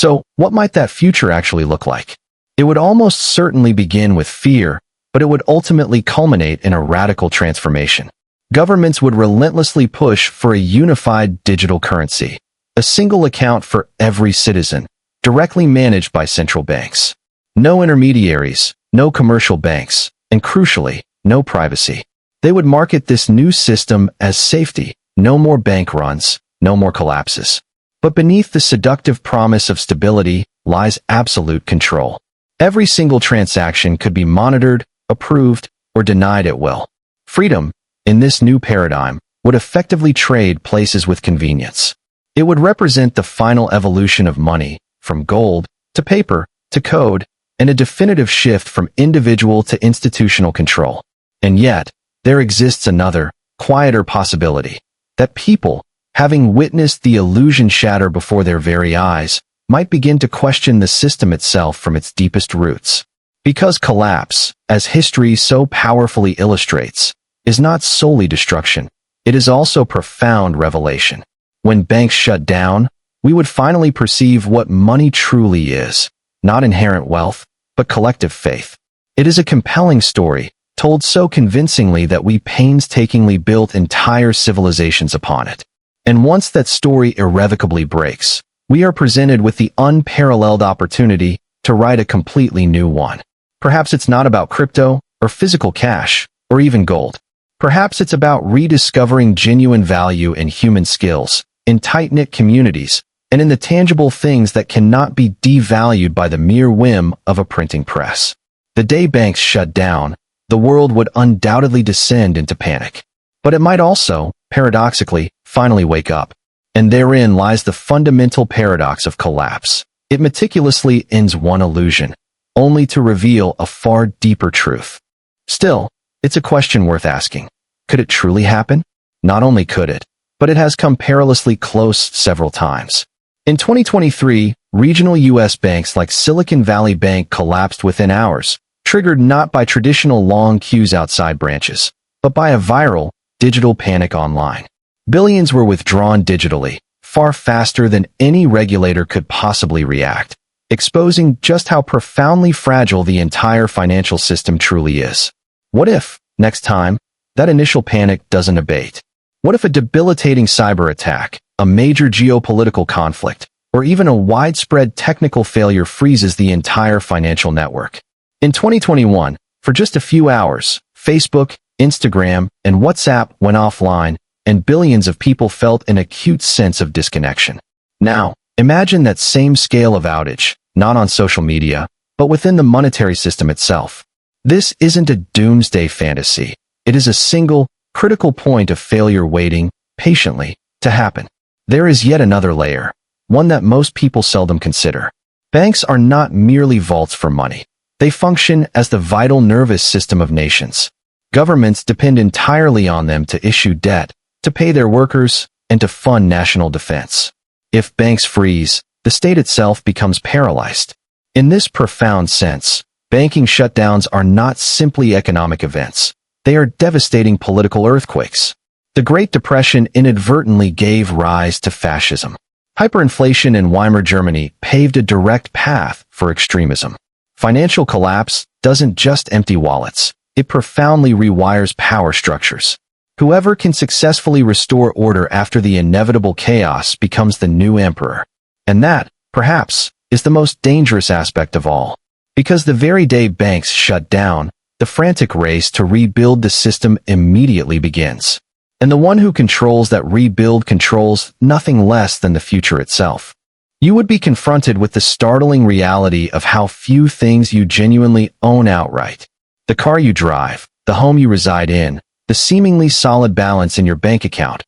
So, what might that future actually look like? It would almost certainly begin with fear, but it would ultimately culminate in a radical transformation. Governments would relentlessly push for a unified digital currency, a single account for every citizen, directly managed by central banks. No intermediaries, no commercial banks, and crucially, no privacy. They would market this new system as safety, no more bank runs, no more collapses. But beneath the seductive promise of stability lies absolute control. Every single transaction could be monitored, approved, or denied at will. Freedom, in this new paradigm, would effectively trade places with convenience. It would represent the final evolution of money, from gold to paper to code, and a definitive shift from individual to institutional control. And yet, there exists another, quieter possibility, that people, having witnessed the illusion shatter before their very eyes, might begin to question the system itself from its deepest roots. Because collapse, as history so powerfully illustrates, is not solely destruction, it is also profound revelation. When banks shut down, we would finally perceive what money truly is, not inherent wealth, but collective faith. It is a compelling story, told so convincingly that we painstakingly built entire civilizations upon it. And once that story irrevocably breaks, we are presented with the unparalleled opportunity to write a completely new one. Perhaps it's not about crypto, or physical cash, or even gold. Perhaps it's about rediscovering genuine value in human skills, in tight-knit communities, and in the tangible things that cannot be devalued by the mere whim of a printing press. The day banks shut down, the world would undoubtedly descend into panic. But it might also, paradoxically, finally wake up. And therein lies the fundamental paradox of collapse. It meticulously ends one illusion, only to reveal a far deeper truth. Still, it's a question worth asking. Could it truly happen? Not only could it, but it has come perilously close several times. In 2023, regional U.S. banks like Silicon Valley Bank collapsed within hours, triggered not by traditional long queues outside branches, but by a viral, digital panic online. Billions were withdrawn digitally, far faster than any regulator could possibly react, exposing just how profoundly fragile the entire financial system truly is. What if, next time, that initial panic doesn't abate? What if a debilitating cyber attack, a major geopolitical conflict, or even a widespread technical failure freezes the entire financial network? In 2021, for just a few hours, Facebook, Instagram, and WhatsApp went offline, and billions of people felt an acute sense of disconnection. Now, imagine that same scale of outage, not on social media, but within the monetary system itself. This isn't a doomsday fantasy. It is a single, critical point of failure waiting, patiently, to happen. There is yet another layer, one that most people seldom consider. Banks are not merely vaults for money. They function as the vital nervous system of nations. Governments depend entirely on them to issue debt, to pay their workers, and to fund national defense. If banks freeze, the state itself becomes paralyzed. In this profound sense, banking shutdowns are not simply economic events. They are devastating political earthquakes. The Great Depression inadvertently gave rise to fascism. Hyperinflation in Weimar Germany paved a direct path for extremism. Financial collapse doesn't just empty wallets. It profoundly rewires power structures. Whoever can successfully restore order after the inevitable chaos becomes the new emperor. And that, perhaps, is the most dangerous aspect of all. Because the very day banks shut down, the frantic race to rebuild the system immediately begins. And the one who controls that rebuild controls nothing less than the future itself. You would be confronted with the startling reality of how few things you genuinely own outright. The car you drive, the home you reside in, the seemingly solid balance in your bank account,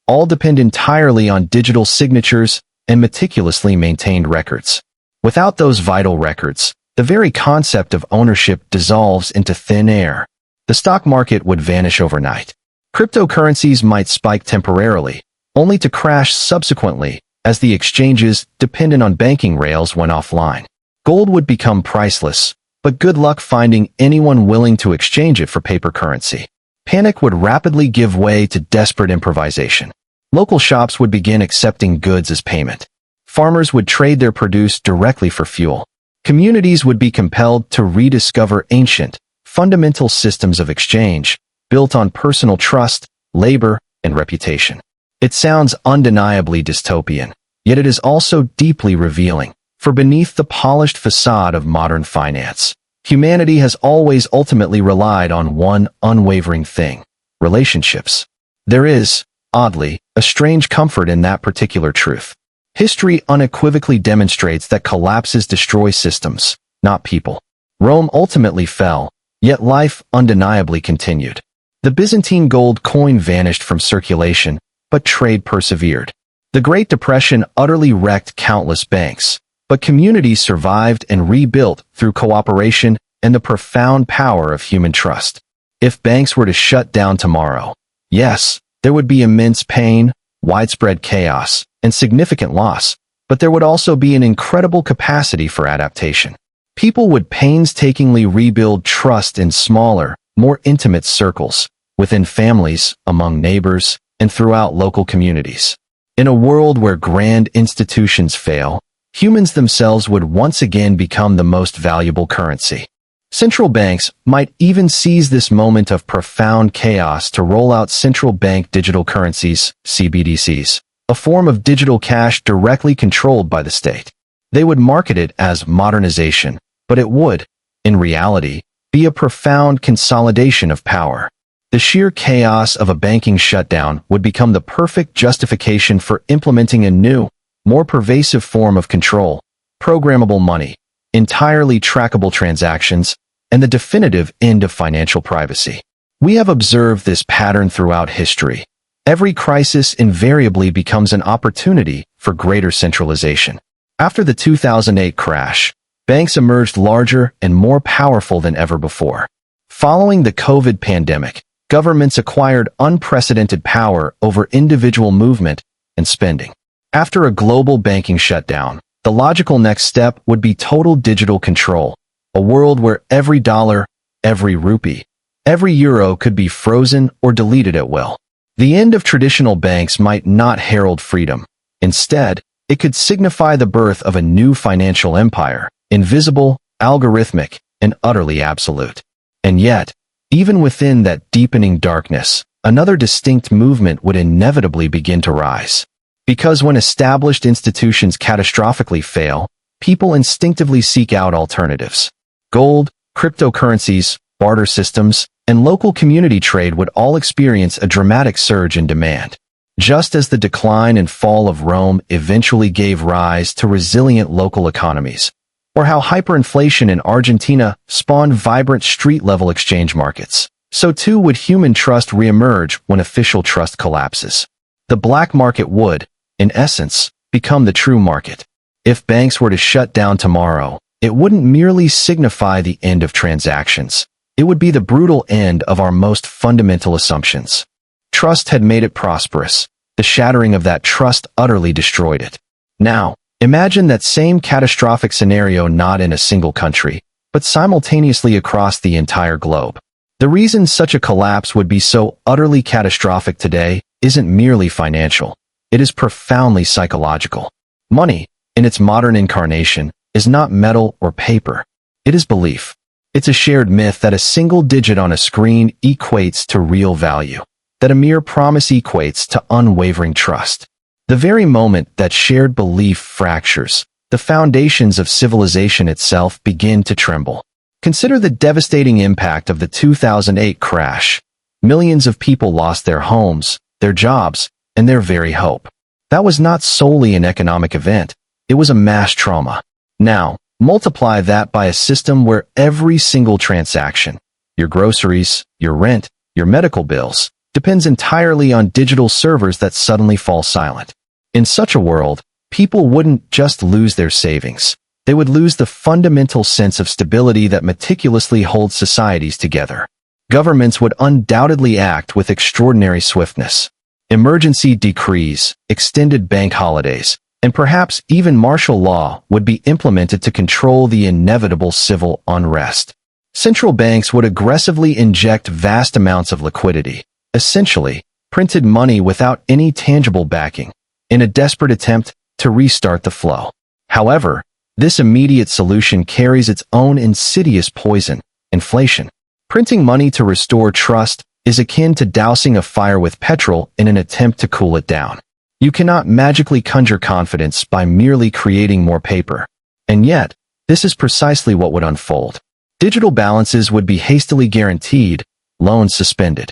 all depend entirely on digital signatures and meticulously maintained records. Without those vital records, the very concept of ownership dissolves into thin air. The stock market would vanish overnight. Cryptocurrencies might spike temporarily, only to crash subsequently as the exchanges dependent on banking rails went offline. Gold would become priceless, but good luck finding anyone willing to exchange it for paper currency. Panic would rapidly give way to desperate improvisation. Local shops would begin accepting goods as payment. Farmers would trade their produce directly for fuel. Communities would be compelled to rediscover ancient, fundamental systems of exchange, built on personal trust, labor, and reputation. It sounds undeniably dystopian, yet it is also deeply revealing, for beneath the polished facade of modern finance, humanity has always ultimately relied on one unwavering thing: relationships. There is, oddly, a strange comfort in that particular truth. History unequivocally demonstrates that collapses destroy systems, not people. Rome ultimately fell, yet life undeniably continued. The Byzantine gold coin vanished from circulation, but trade persevered. The Great Depression utterly wrecked countless banks, but communities survived and rebuilt through cooperation and the profound power of human trust. If banks were to shut down tomorrow, yes, there would be immense pain, widespread chaos, and significant loss, but there would also be an incredible capacity for adaptation. People would painstakingly rebuild trust in smaller, more intimate circles, within families, among neighbors, and throughout local communities. In a world where grand institutions fail, humans themselves would once again become the most valuable currency. Central banks might even seize this moment of profound chaos to roll out central bank digital currencies, CBDCs, a form of digital cash directly controlled by the state. They would market it as modernization, but it would, in reality, be a profound consolidation of power. The sheer chaos of a banking shutdown would become the perfect justification for implementing a new, more pervasive form of control: programmable money, entirely trackable transactions, and the definitive end of financial privacy. We have observed this pattern throughout history. Every crisis invariably becomes an opportunity for greater centralization. After the 2008 crash, banks emerged larger and more powerful than ever before. Following the COVID pandemic, governments acquired unprecedented power over individual movement and spending. After a global banking shutdown, the logical next step would be total digital control, a world where every dollar, every rupee, every euro could be frozen or deleted at will. The end of traditional banks might not herald freedom. Instead, it could signify the birth of a new financial empire, invisible, algorithmic, and utterly absolute. And yet, even within that deepening darkness, another distinct movement would inevitably begin to rise. Because when established institutions catastrophically fail, people instinctively seek out alternatives. Gold, cryptocurrencies, barter systems, and local community trade would all experience a dramatic surge in demand. Just as the decline and fall of Rome eventually gave rise to resilient local economies, or how hyperinflation in Argentina spawned vibrant street-level exchange markets, so too would human trust reemerge when official trust collapses. The black market would, in essence, become the true market. If banks were to shut down tomorrow, it wouldn't merely signify the end of transactions. It would be the brutal end of our most fundamental assumptions. Trust had made it prosperous. The shattering of that trust utterly destroyed it. Now, imagine that same catastrophic scenario not in a single country, but simultaneously across the entire globe. The reason such a collapse would be so utterly catastrophic today isn't merely financial. It is profoundly psychological. Money, in its modern incarnation, is not metal or paper. It is belief. It's a shared myth that a single digit on a screen equates to real value, that a mere promise equates to unwavering trust. The very moment that shared belief fractures, the foundations of civilization itself begin to tremble. Consider the devastating impact of the 2008 crash. Millions of people lost their homes, their jobs, and their very hope. That was not solely an economic event. It was a mass trauma. Now, multiply that by a system where every single transaction, your groceries, your rent, your medical bills, depends entirely on digital servers that suddenly fall silent. In such a world, people wouldn't just lose their savings. They would lose the fundamental sense of stability that meticulously holds societies together. Governments would undoubtedly act with extraordinary swiftness. Emergency decrees, extended bank holidays, and perhaps even martial law would be implemented to control the inevitable civil unrest. Central banks would aggressively inject vast amounts of liquidity, essentially, printed money without any tangible backing, in a desperate attempt to restart the flow. However, this immediate solution carries its own insidious poison: inflation. Printing money to restore trust is akin to dousing a fire with petrol in an attempt to cool it down. You cannot magically conjure confidence by merely creating more paper. And yet, this is precisely what would unfold. Digital balances would be hastily guaranteed, loans suspended.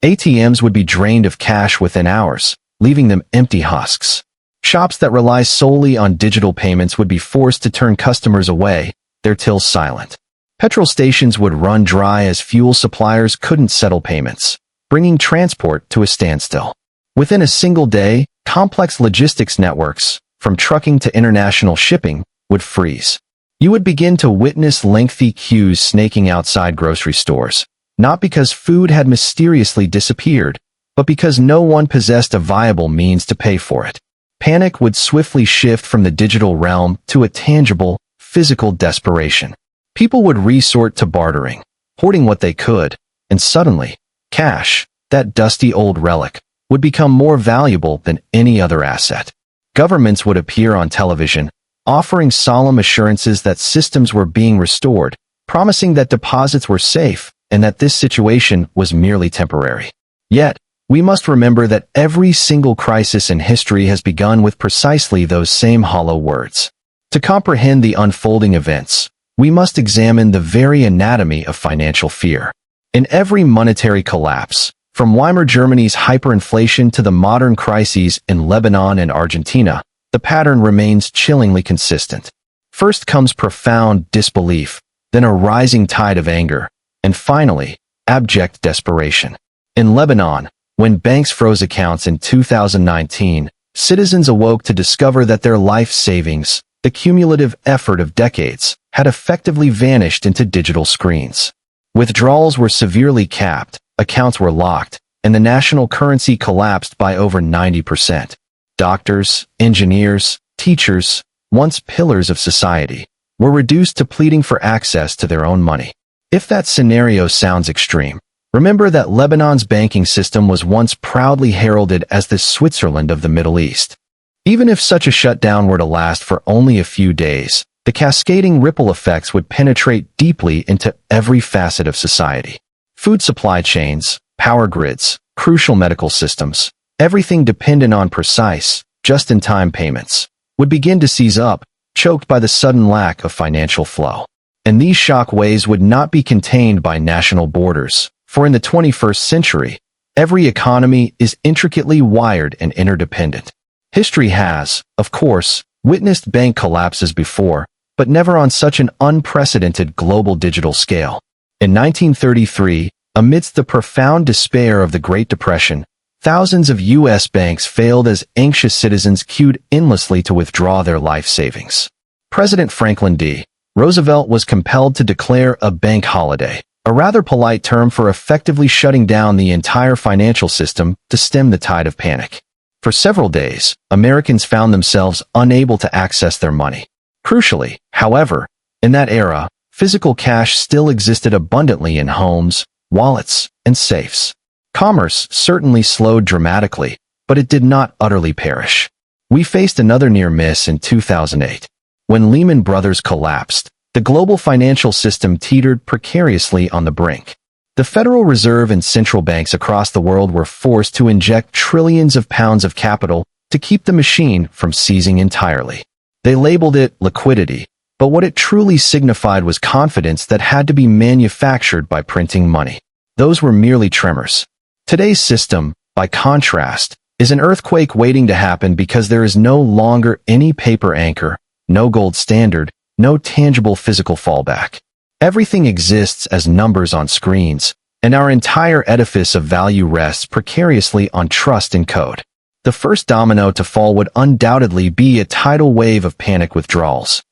ATMs would be drained of cash within hours, leaving them empty husks. Shops that rely solely on digital payments would be forced to turn customers away, their tills silent. Petrol stations would run dry as fuel suppliers couldn't settle payments, bringing transport to a standstill. Within a single day, complex logistics networks, from trucking to international shipping, would freeze. You would begin to witness lengthy queues snaking outside grocery stores, not because food had mysteriously disappeared, but because no one possessed a viable means to pay for it. Panic would swiftly shift from the digital realm to a tangible, physical desperation. People would resort to bartering, hoarding what they could, and suddenly, cash, that dusty old relic, would become more valuable than any other asset. Governments would appear on television, offering solemn assurances that systems were being restored, promising that deposits were safe, and that this situation was merely temporary. Yet, we must remember that every single crisis in history has begun with precisely those same hollow words. To comprehend the unfolding events, we must examine the very anatomy of financial fear. In every monetary collapse, from Weimar Germany's hyperinflation to the modern crises in Lebanon and Argentina, the pattern remains chillingly consistent. First comes profound disbelief, then a rising tide of anger, and finally, abject desperation. In Lebanon, when banks froze accounts in 2019, citizens awoke to discover that their life savings, the cumulative effort of decades, had effectively vanished into digital screens. Withdrawals were severely capped, accounts were locked, and the national currency collapsed by over 90%. Doctors, engineers, teachers, once pillars of society, were reduced to pleading for access to their own money. If that scenario sounds extreme, remember that Lebanon's banking system was once proudly heralded as the Switzerland of the Middle East. Even if such a shutdown were to last for only a few days, the cascading ripple effects would penetrate deeply into every facet of society. Food supply chains, power grids, crucial medical systems, everything dependent on precise, just-in-time payments, would begin to seize up, choked by the sudden lack of financial flow. And these shock waves would not be contained by national borders, for in the 21st century, every economy is intricately wired and interdependent. History has, of course, witnessed bank collapses before, but never on such an unprecedented global digital scale. In 1933, amidst the profound despair of the Great Depression, thousands of U.S. banks failed as anxious citizens queued endlessly to withdraw their life savings. President Franklin D. Roosevelt was compelled to declare a bank holiday, a rather polite term for effectively shutting down the entire financial system to stem the tide of panic. For several days, Americans found themselves unable to access their money. Crucially, however, in that era, physical cash still existed abundantly in homes, wallets, and safes. Commerce certainly slowed dramatically, but it did not utterly perish. We faced another near miss in 2008. When Lehman Brothers collapsed, the global financial system teetered precariously on the brink. The Federal Reserve and central banks across the world were forced to inject trillions of pounds of capital to keep the machine from seizing entirely. They labeled it liquidity, but what it truly signified was confidence that had to be manufactured by printing money. Those were merely tremors. Today's system, by contrast, is an earthquake waiting to happen because there is no longer any paper anchor, no gold standard, no tangible physical fallback. Everything exists as numbers on screens, and our entire edifice of value rests precariously on trust and code. The first domino to fall would undoubtedly be a tidal wave of panic withdrawals.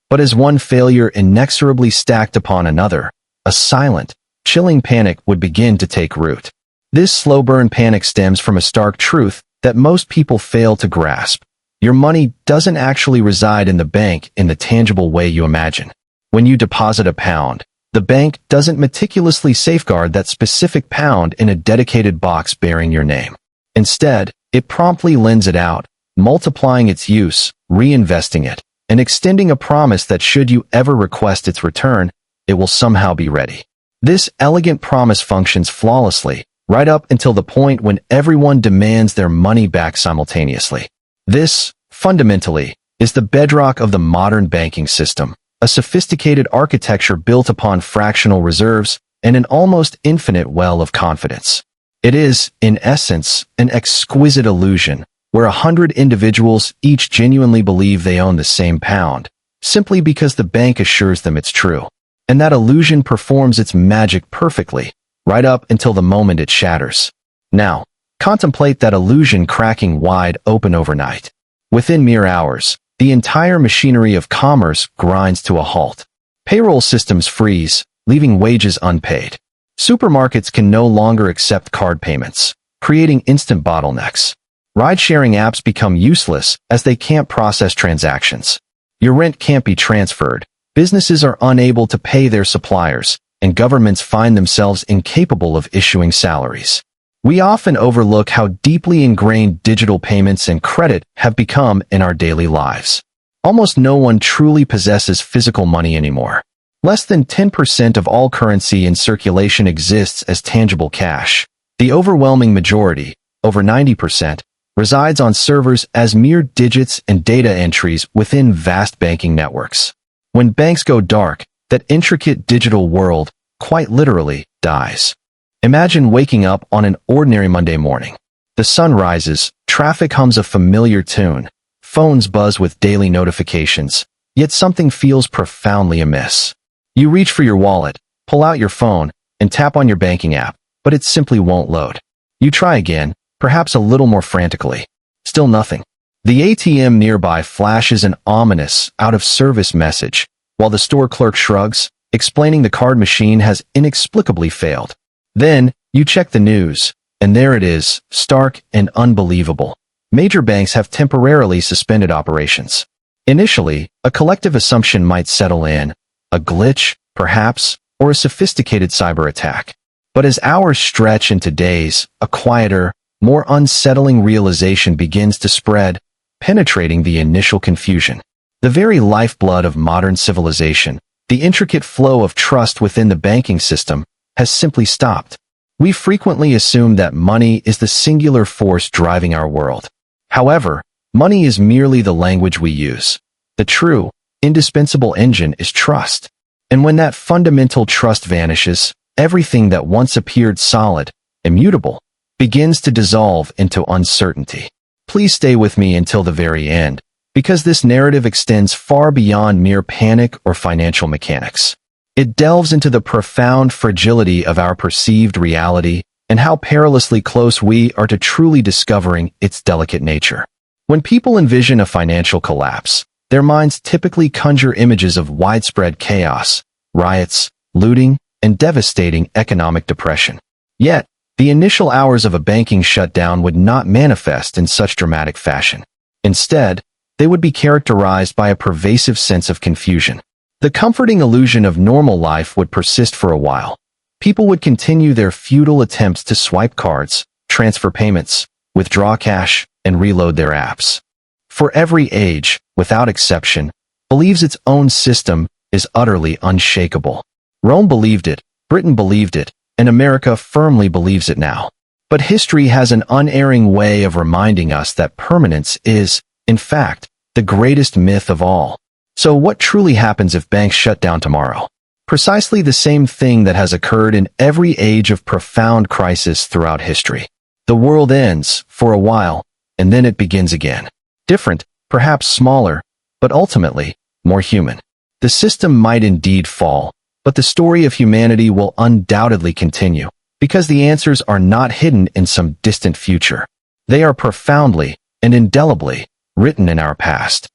But as one failure inexorably stacked upon another, a silent, chilling panic would begin to take root. This slow-burn panic stems from a stark truth that most people fail to grasp. Your money doesn't actually reside in the bank in the tangible way you imagine. When you deposit a pound, the bank doesn't meticulously safeguard that specific pound in a dedicated box bearing your name. Instead, it promptly lends it out, multiplying its use, reinvesting it, and extending a promise that should you ever request its return, it will somehow be ready. This elegant promise functions flawlessly, right up until the point when everyone demands their money back simultaneously. This, fundamentally, is the bedrock of the modern banking system, a sophisticated architecture built upon fractional reserves and an almost infinite well of confidence. It is, in essence, an exquisite illusion, where 100 individuals each genuinely believe they own the same pound, simply because the bank assures them it's true. And that illusion performs its magic perfectly, right up until the moment it shatters. Now, contemplate that illusion cracking wide open overnight. Within mere hours, the entire machinery of commerce grinds to a halt. Payroll systems freeze, leaving wages unpaid. Supermarkets can no longer accept card payments, creating instant bottlenecks. Ride-sharing apps become useless as they can't process transactions. Your rent can't be transferred, businesses are unable to pay their suppliers, and governments find themselves incapable of issuing salaries. We often overlook how deeply ingrained digital payments and credit have become in our daily lives. Almost no one truly possesses physical money anymore. Less than 10% of all currency in circulation exists as tangible cash. The overwhelming majority, over 90%, resides on servers as mere digits and data entries within vast banking networks. When banks go dark, that intricate digital world, quite literally, dies. Imagine waking up on an ordinary Monday morning. The sun rises, traffic hums a familiar tune, phones buzz with daily notifications, yet something feels profoundly amiss. You reach for your wallet, pull out your phone, and tap on your banking app, but it simply won't load. You try again, perhaps a little more frantically. Still nothing. The ATM nearby flashes an ominous, out-of-service message, while the store clerk shrugs, explaining the card machine has inexplicably failed. Then, you check the news, and there it is, stark and unbelievable. Major banks have temporarily suspended operations. Initially, a collective assumption might settle in, a glitch, perhaps, or a sophisticated cyber attack. But as hours stretch into days, a quieter, more unsettling realization begins to spread, penetrating the initial confusion. The very lifeblood of modern civilization, the intricate flow of trust within the banking system, has simply stopped. We frequently assume that money is the singular force driving our world. However, money is merely the language we use. The true, indispensable engine is trust. And when that fundamental trust vanishes, everything that once appeared solid, immutable, begins to dissolve into uncertainty. Please stay with me until the very end, because this narrative extends far beyond mere panic or financial mechanics. It delves into the profound fragility of our perceived reality and how perilously close we are to truly discovering its delicate nature. When people envision a financial collapse, their minds typically conjure images of widespread chaos, riots, looting, and devastating economic depression. Yet, the initial hours of a banking shutdown would not manifest in such dramatic fashion. Instead, they would be characterized by a pervasive sense of confusion. The comforting illusion of normal life would persist for a while. People would continue their futile attempts to swipe cards, transfer payments, withdraw cash, and reload their apps. For every age, without exception, believes its own system is utterly unshakable. Rome believed it, Britain believed it, and America firmly believes it now. But history has an unerring way of reminding us that permanence is, in fact, the greatest myth of all. So what truly happens if banks shut down tomorrow? Precisely the same thing that has occurred in every age of profound crisis throughout history. The world ends, for a while, and then it begins again. Different, perhaps smaller, but ultimately, more human. The system might indeed fall, but the story of humanity will undoubtedly continue, because the answers are not hidden in some distant future. They are profoundly and indelibly written in our past.